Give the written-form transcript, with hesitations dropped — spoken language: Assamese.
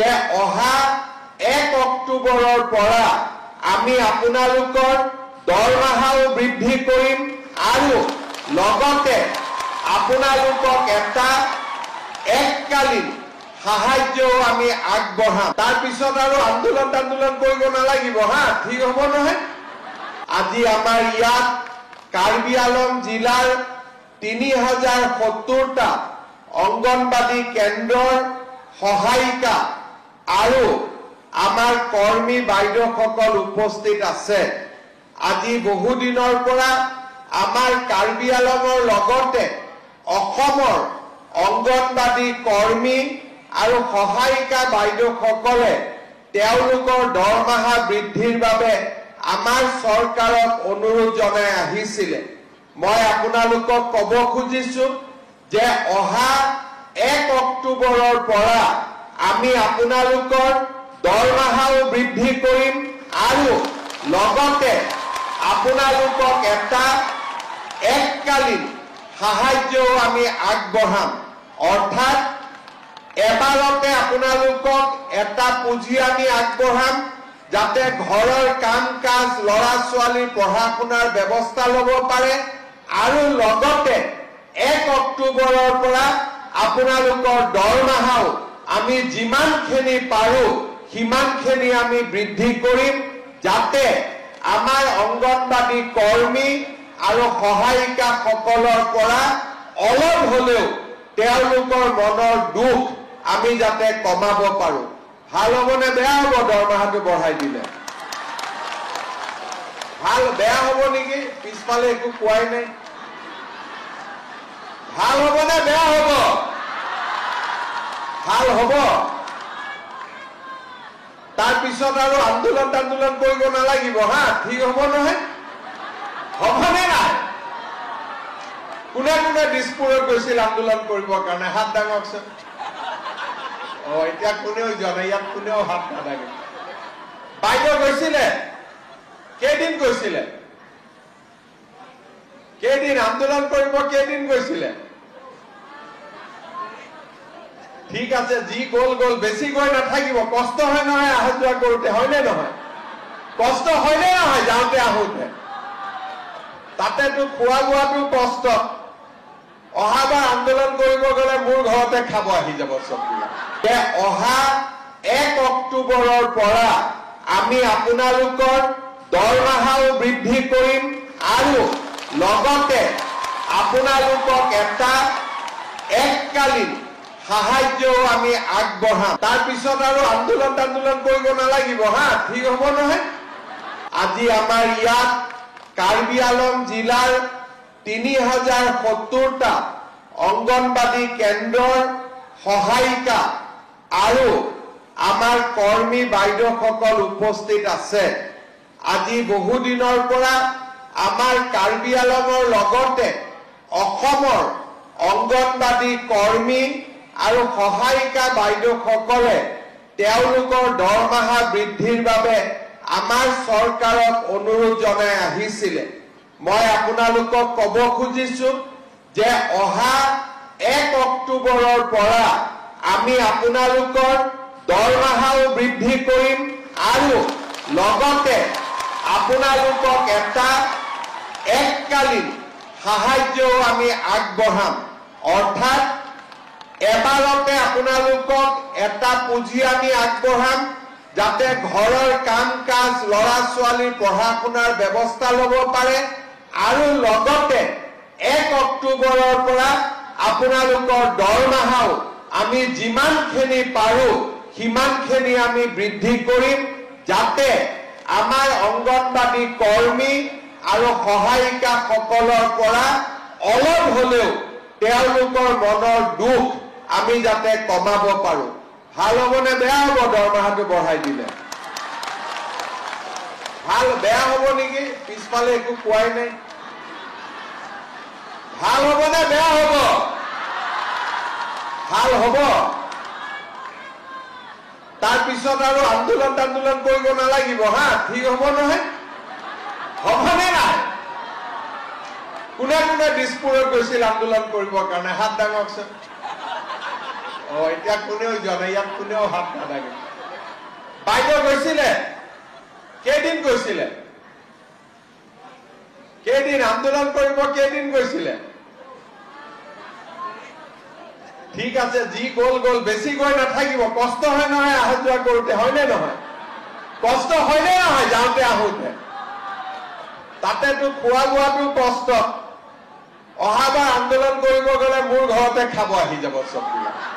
যে অহা 1 অক্টোবৰৰ পৰা আমি আপোনালোকৰ দৰমহাও বৃদ্ধি কৰিম আৰু লগতে আপোনালোকক এটা এককালীন সাহায্যও আমি আগবঢ়াম। তাৰ পিছত আৰু আন্দোলন কৰিব নালাগিব হা, ঠিক হ'ব নহয়? আজি আমাৰ ইয়াত কাৰ্বি আলম জিলাৰ 3070টা অংগনবাদী কেন্দ্ৰৰ সহায়িকা আৰু আমাৰ কৰ্মী বাইদেউসকল উপস্থিত আছে। আজি বহু দিনৰ পৰা আমাৰ কাৰ্বি আলমৰ লগতে অসমৰ অংগনবাদী কৰ্মী আৰু সহায়িকা বাইদেউসকলে তেওঁলোকৰ দৰমহা বৃদ্ধিৰ বাবে আমাৰ চৰকাৰক অনুৰোধ জনাই আহিছিলে। মই আপোনালোকক ক'ব খুজিছো যে অহা 1 অক্টোবৰৰ পৰা আমি আপোনালোকৰ দৰমহাও বৃদ্ধি কৰিম আৰু লগতে আপোনালোকক এটা এককালীন সাহায্যও আমি আগবঢ়াম। অৰ্থাৎ এবাৰতে আপোনালোকক এটা পুঁজি আমি আগবঢ়াম যাতে ঘৰৰ কাম কাজ ল'ৰা ছোৱালীৰ পঢ়া শুনাৰ ব্যৱস্থা ল'ব পাৰে আৰু লগতে 1 অক্টোবৰৰ পৰা আপোনালোকৰ দৰমহাও আমি যিমানখিনি পাৰো সিমানখিনি আমি বৃদ্ধি কৰিম যাতে আমাৰ অংগনবাদী কৰ্মী আৰু সহায়িকা সকলৰ পৰা অলপ হ'লেও তেওঁলোকৰ মনৰ দুখ আমি যাতে কমাব পাৰো। ভাল হ'বনে বেয়া হ'ব দৰমহাটো বঢ়াই দিলে? ভাল বেয়া হ'ব নেকি? পিছফালে একো কোৱাই নাই। ভাল হ'বনে বেয়া হ'ব? ভাল হ'ব। তাৰ পিছত আৰু আন্দোলন কৰিব নালাগিব হা, ঠিক হ'ব নহয়? হ'বনে নাই? কোনে কোনে দিছপুৰত গৈছিল আন্দোলন কৰিবৰ কাৰণে? হাত দাঙকচোন। এতিয়া কোনেও যোৱা নাই, ইয়াত কোনেও হাত নাদাঙে। বাইদেউ গৈছিলে? কেইদিন গৈছিলে? কেইদিন আন্দোলন কৰিব কেইদিন গৈছিলে? ঠিক আছে, যি গ'ল গ'ল, বেছি গৈ নাথাকিব। কষ্ট হয় নহয় অহা যোৱা কৰোঁতে, হয়নে নহয়? কষ্ট হয়নে নহয় যাওঁতে আহোঁতে? তাতেতো খোৱা বোৱাটো কষ্ট। অহাবাৰ আন্দোলন কৰিব গ'লে মোৰ ঘৰতে খাব আহি যাব চববিলাক। অহা 1 অক্টোবৰৰ পৰা আমি আপোনালোকৰ দৰমহাও বৃদ্ধি কৰিম আৰু লগতে আপোনালোকক এটা এককালীন সাহায্যও আমি আগবঢ়াম। তাৰ পিছত আৰু আন্দোলন কৰিব নালাগিব হা, ঠিক হ'ব নহয়? আজি আমাৰ ইয়াত কাৰ্বি আলম জিলাৰ 3070টা অংগনবাদী কেন্দ্ৰৰ সহায়িকা আৰু আমাৰ কৰ্মী বাইদেউসকল উপস্থিত আছে। আজি বহু দিনৰ পৰা আমাৰ কাৰ্বি আলমৰ লগতে অসমৰ অংগনবাদী কৰ্মী আৰু সহায়িকা বাইদেউসকলে তেওঁলোকৰ দৰমহা বৃদ্ধিৰ বাবে আমাৰ চৰকাৰক অনুৰোধ জনাই আহিছিলে। মই আপোনালোকক ক'ব খুজিছো যে অহা 1 অক্টোবৰৰ পৰা আমি আপোনালোকৰ দৰমহাও বৃদ্ধি কৰিম আৰু লগতে আপোনালোকক এটা এককালীন সাহায্যও আমি আগবঢ়াম। অৰ্থাৎ এবাৰতে আপোনালোকক এটা পুঁজি আমি আগবঢ়াম যাতে ঘৰৰ কাম কাজ ল'ৰা ছোৱালীৰ পঢ়া শুনাৰ ব্যৱস্থা ল'ব পাৰে আৰু লগতে 1 অক্টোবৰৰ পৰা আপোনালোকৰ দৰমহাও আমি যিমানখিনি পাৰো সিমানখিনি আমি বৃদ্ধি কৰিম যাতে আমাৰ অংগনবাদী কৰ্মী আৰু সহায়িকা সকলৰ পৰা অলপ হ'লেও তেওঁলোকৰ মনৰ দুখ আমি যাতে কমাব পাৰো। ভাল হ'বনে বেয়া হ'ব দৰমহাটো বঢ়াই দিলে? ভাল বেয়া হ'ব নেকি? পিছফালে একো কোৱাই নাই। ভাল হ'বনে বেয়া হ'ব? ভাল হ'ব। তাৰ পিছত আৰু আন্দোলন কৰিব নালাগিব হা, ঠিক হ'ব নহয়? হ'বনে নাই? কোনে কোনে দিছপুৰত গৈছিল আন্দোলন কৰিবৰ কাৰণে? হাত দাঙকচোন। এতিয়া কোনেও যোৱা নাই, ইয়াত কোনেও হাত নালাগে। বাইদেউ গৈছিলে, কেইদিন গৈছিলে, কেইদিন আন্দোলন কৰিব, কেইদিন গৈছিলে? ঠিক আছে, যি গ'ল গ'ল, বেছি গৈ নাথাকিব। কষ্ট হয় নহয় অহা যোৱা কৰোঁতে, হয়নে নহয়? কষ্ট হয়নে নহয় যাওঁতে আহোঁতে? তাতেতো খোৱা বোৱাটো কষ্ট। অহাবাৰ আন্দোলন কৰিব গ'লে মোৰ ঘৰতে খাব আহি যাব চববিলাক।